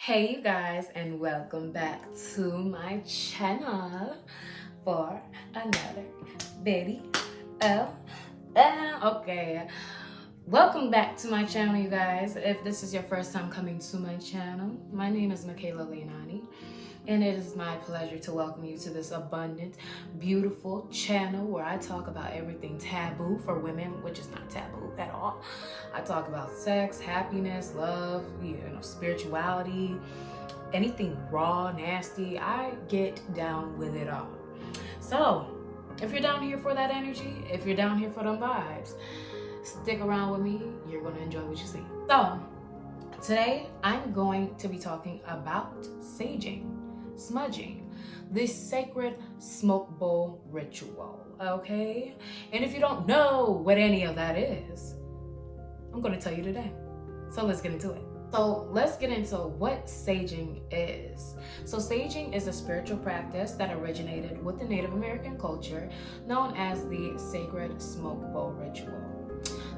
Hey you guys, and welcome back to my channel for another video. Okay, welcome back to my channel, you guys. If this is your first time coming to my channel, my name is Michaela Leonani, and it is my pleasure to welcome you to this abundant, beautiful channel where I talk about everything taboo for women, which is not taboo at all. I talk about sex, happiness, love, spirituality, anything raw, nasty. I get down with it all. So, if you're down here for that energy, if you're down here for them vibes, stick around with me. You're going to enjoy what you see. So, today I'm going to be talking about saging, smudging, this sacred smoke bowl ritual, okay? And if you don't know what any of that is, I'm going to tell you today. So let's get into it. So let's get into what saging is. So saging is a spiritual practice that originated with the Native American culture known as the sacred smoke bowl ritual.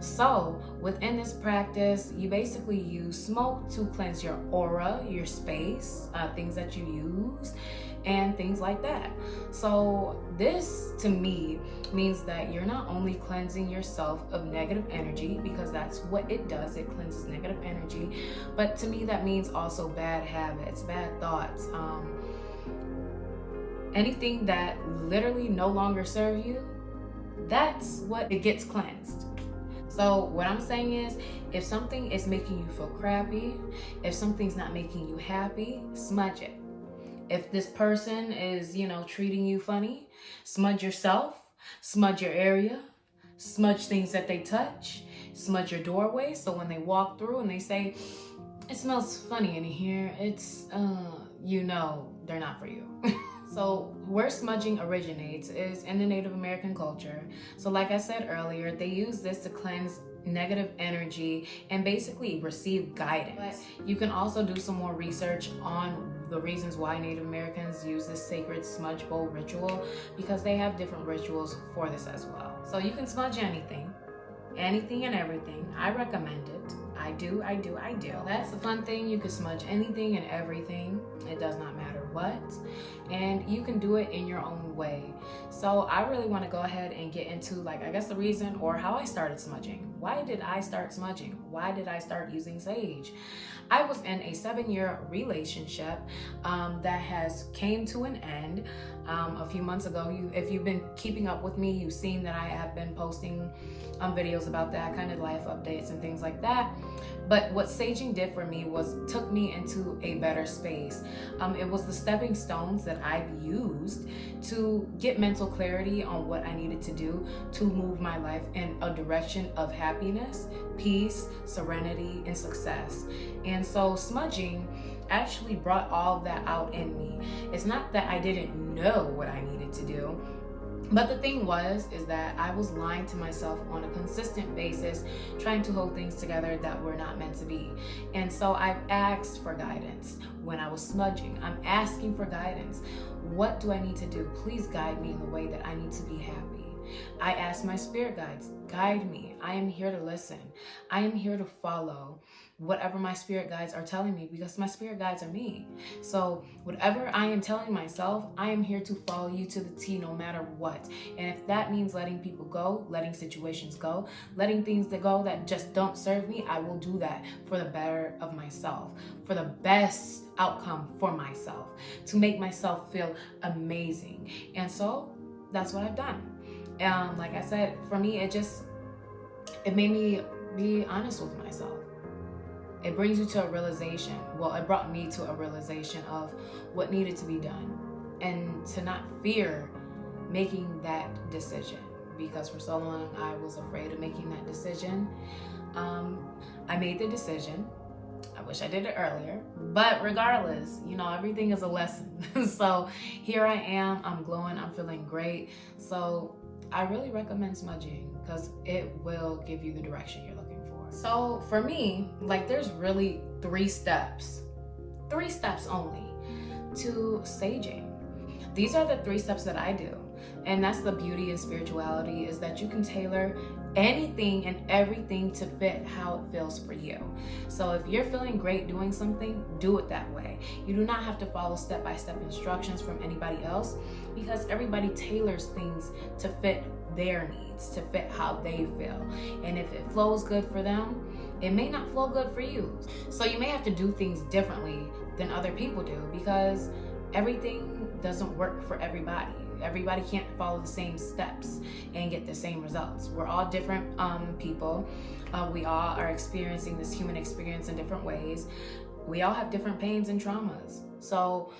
So within this practice, you basically use smoke to cleanse your aura, your space, things that you use, and things like that. So this to me means that you're not only cleansing yourself of negative energy, because that's what it does, it cleanses negative energy, but to me that means also bad habits, bad thoughts, anything that literally no longer serve you. That's what it gets cleansed. So what I'm saying is, if something is making you feel crappy, if something's not making you happy, smudge it. If this person is, treating you funny, smudge yourself, smudge your area, smudge things that they touch, smudge your doorway, so when they walk through and they say, it smells funny in here, it's, they're not for you. So where smudging originates is in the Native American culture. So like I said earlier, they use this to cleanse negative energy and basically receive guidance. But you can also do some more research on the reasons why Native Americans use this sacred smudge bowl ritual, because they have different rituals for this as well. So you can smudge anything and everything. I recommend it. I do. That's the fun thing. You can smudge anything and everything. It does not matter what. And you can do it in your own way. So I really want to go ahead and get into, the reason or how I started smudging. Why did I start smudging? Why did I start using sage? I was in a 7-year relationship that has came to an end a few months ago. If you've been keeping up with me, you've seen that I have been posting videos about that, kind of life updates and things like that. But what saging did for me was took me into a better space. It was the stepping stones that I've used to get mental clarity on what I needed to do to move my life in a direction of happiness, peace, serenity, and success. And so smudging actually brought all of that out in me. It's not that I didn't know what I needed to do, but the thing is that I was lying to myself on a consistent basis, trying to hold things together that were not meant to be. And so I've asked for guidance when I was smudging. I'm asking for guidance. What do I need to do? Please guide me in the way that I need to be happy. I ask my spirit guides, guide me. I am here to listen. I am here to follow whatever my spirit guides are telling me, because my spirit guides are me. So whatever I am telling myself, I am here to follow you to the T no matter what. And if that means letting people go, letting situations go, letting things that go that just don't serve me, I will do that for the better of myself, for the best outcome for myself, to make myself feel amazing. And so that's what I've done. Like I said, for me, it made me be honest with myself. It brings you to a realization. Well, it brought me to a realization of what needed to be done, and to not fear making that decision, because for so long I was afraid of making that decision. I made the decision. I wish I did it earlier, but regardless, everything is a lesson. So here I am, I'm glowing, I'm feeling great. So I really recommend smudging, because it will give you the direction you're looking for. So for me, there's really 3 steps only to saging. These are the 3 steps that I do. And that's the beauty in spirituality, is that you can tailor anything and everything to fit how it feels for you. So if you're feeling great doing something, do it that way. You do not have to follow step-by-step instructions from anybody else, because everybody tailors things to fit their needs, to fit how they feel. And if it flows good for them, it may not flow good for you. So you may have to do things differently than other people do, because everything doesn't work for everybody. Everybody can't follow the same steps and get the same results. We're all different people. We all are experiencing this human experience in different ways. We all have different pains and traumas. So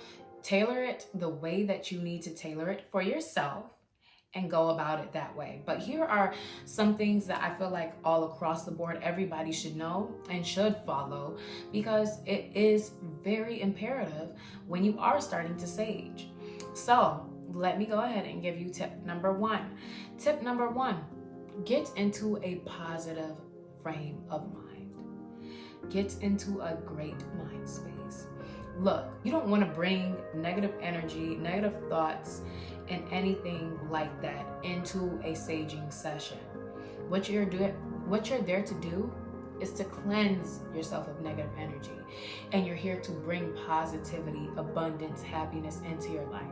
tailor it the way that you need to tailor it for yourself and go about it that way. But here are some things that I feel like all across the board everybody should know and should follow, because it is very imperative when you are starting to sage. So let me go ahead and give you tip number one. Tip number one, get into a positive frame of mind. Get into a great mind space. Look, you don't want to bring negative energy, negative thoughts, and anything like that into a saging session. What you're there to do is to cleanse yourself of negative energy. And you're here to bring positivity, abundance, happiness into your life.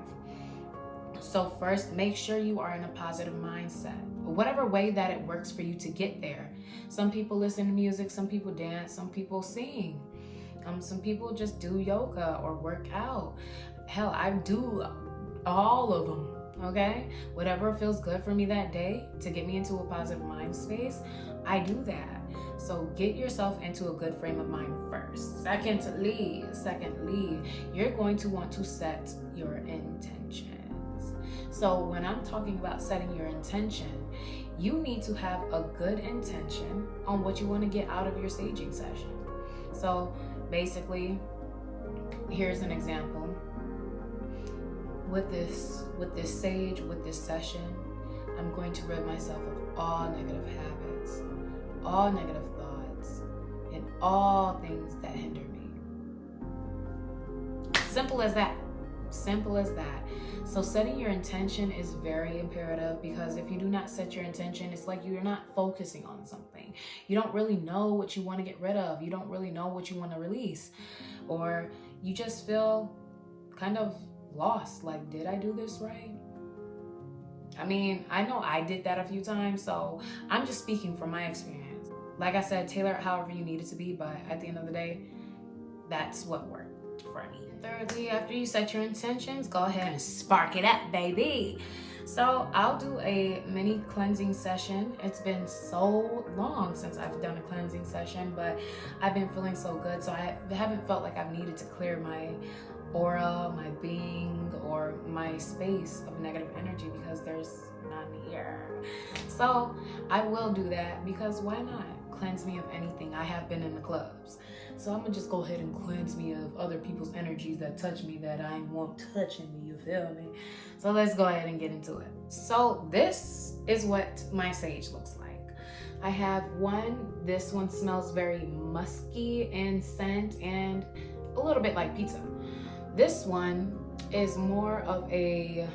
So first, make sure you are in a positive mindset, whatever way that it works for you to get there. Some people listen to music, some people dance, some people sing. Some people just do yoga or work out. Hell, I do all of them, okay? Whatever feels good for me that day to get me into a positive mind space, I do that. So get yourself into a good frame of mind first. Secondly, you're going to want to set your intentions. So when I'm talking about setting your intention, you need to have a good intention on what you want to get out of your saging session. So basically, here's an example. With this sage, with this session, I'm going to rid myself of all negative habits, all negative thoughts, and all things that hinder me. Simple as that. Simple as that. So setting your intention is very imperative, because if you do not set your intention, it's like you're not focusing on something. You don't really know what you want to get rid of. You don't really know what you want to release. Or you just feel kind of lost. Like, did I do this right? I mean, I know I did that a few times, so I'm just speaking from my experience. Like I said, tailor it however you need it to be, but at the end of the day, that's what worked for me. Thirdly, after you set your intentions, go ahead and spark it up, baby. So I'll do a mini cleansing session. It's been so long since I've done a cleansing session, but I've been feeling so good, so I haven't felt like I've needed to clear my aura, my being, or my space of negative energy, because there's none here. So I will do that, because why not? Cleanse me of anything. I have been in the clubs, so I'm gonna just go ahead and cleanse me of other people's energies that touch me that I won't touching me, you feel me? So let's go ahead and get into it. So this is what my sage looks like. I have one. This one smells very musky in scent and a little bit like pizza. This one is more of a,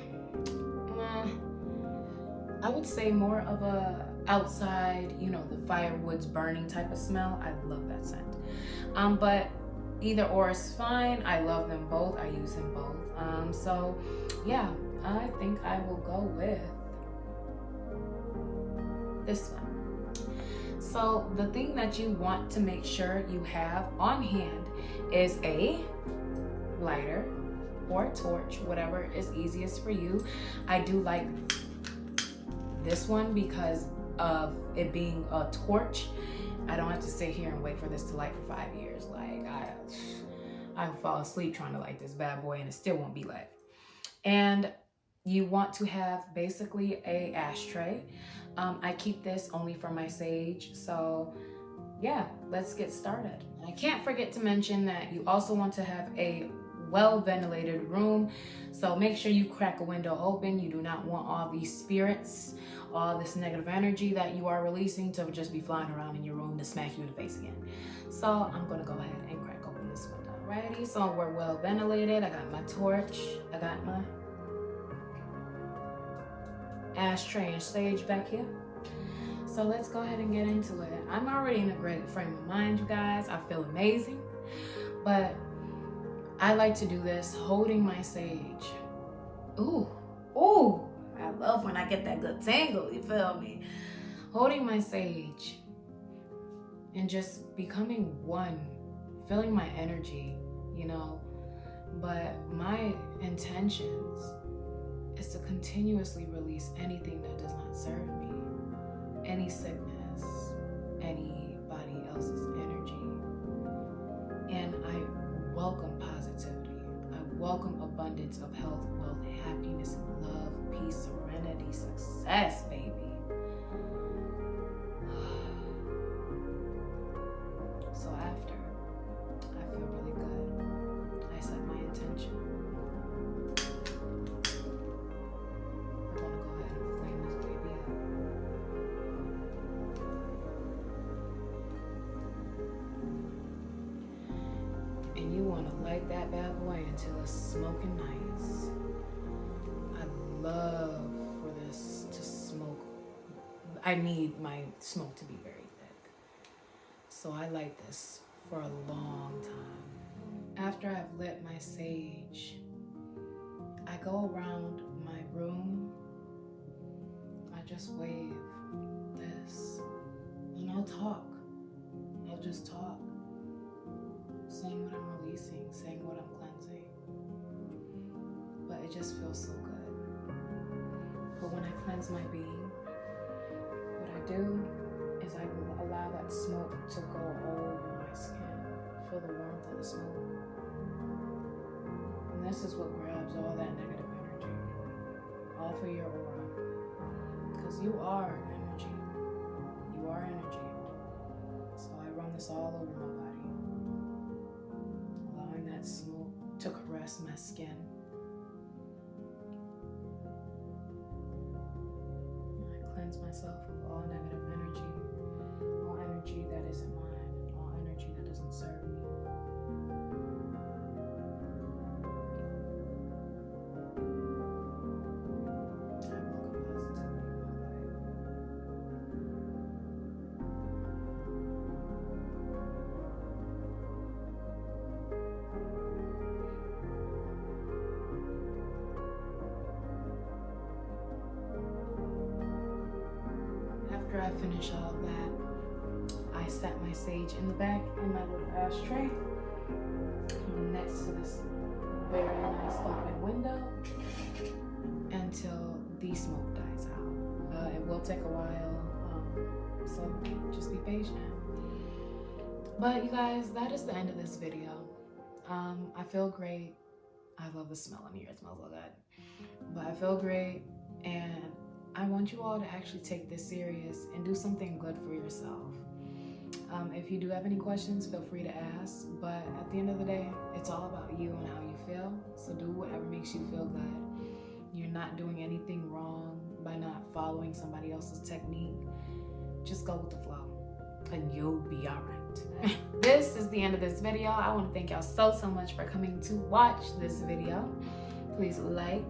I would say more of a outside, you know, the firewood's burning type of smell. I love that scent. But either or is fine. I love them both. I use them both. So yeah, I think I will go with this one. So the thing that you want to make sure you have on hand is a lighter or torch, whatever is easiest for you. I do like this one because of it being a torch. I don't have to sit here and wait for this to light for 5 years. Like I fall asleep trying to light this bad boy and it still won't be lit. And you want to have basically a ashtray. I keep this only for my sage. So yeah, let's get started. I can't forget to mention that you also want to have a well-ventilated room. So make sure you crack a window open. You do not want all these spirits, all this negative energy that you are releasing to just be flying around in your room to smack you in the face again. So I'm gonna go ahead and crack open this window. Alrighty, so we're well ventilated. I got my torch. I got my ashtray and sage back here. So let's go ahead and get into it. I'm already in a great frame of mind, you guys. I feel amazing. But I like to do this holding my sage. Ooh, ooh. I love when I get that good tingle, you feel me? Holding my sage and just becoming one, feeling my energy, you know. But my intentions is to continuously release anything that does not serve me, any sickness, anybody else's energy. And I welcome positivity. I welcome abundance of health, wealth, happiness, love, peace, serenity, success, baby. So after, I feel really good. I set my intention. We're gonna go ahead and flame this baby up. And you wanna light that bad boy until it's smoking nice. I love for this to smoke. I need my smoke to be very thick. So I light this for a long time. After I've lit my sage, I go around my room. I just wave this and I'll talk. I'll just talk. Saying what I'm releasing, saying what I'm cleansing. But it just feels so good. But when I cleanse my being, what I do is I allow that smoke to go over my skin. Feel the warmth of the smoke. And this is what grabs all that negative energy off of your aura. Because you are energy. You are energy. So I run this all over my body. Allowing that smoke to caress my skin. I cleanse myself of all negative energy. All energy that isn't mine. All energy that doesn't serve me. After I finish all of that, I set my sage in the back in my little ashtray next to this very nice open window until the smoke dies out. It will take a while, so just be patient. But you guys, that is the end of this video. I feel great. I love the smell in here, it smells so good. But I feel great, and I want you all to actually take this serious and do something good for yourself. If you do have any questions, feel free to ask. But at the end of the day, it's all about you and how you feel. So do whatever makes you feel good. You're not doing anything wrong by not following somebody else's technique. Just go with the flow and you'll be all right. This is the end of this video. I want to thank y'all so much for coming to watch this video. Please like.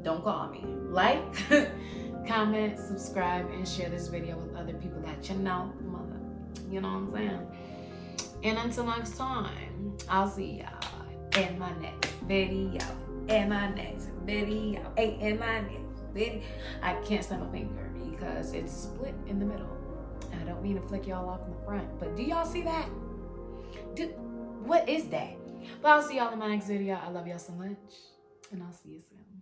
Don't call me. Like, comment, subscribe, and share this video with other people that you know. You know what I'm saying? And until next time, I'll see y'all in my next video. In my next video. Hey, in my next video. I can't snap my finger because it's split in the middle. And I don't mean to flick y'all off in the front. But do y'all see that? What is that? But I'll see y'all in my next video. I love y'all so much. And I'll see you soon.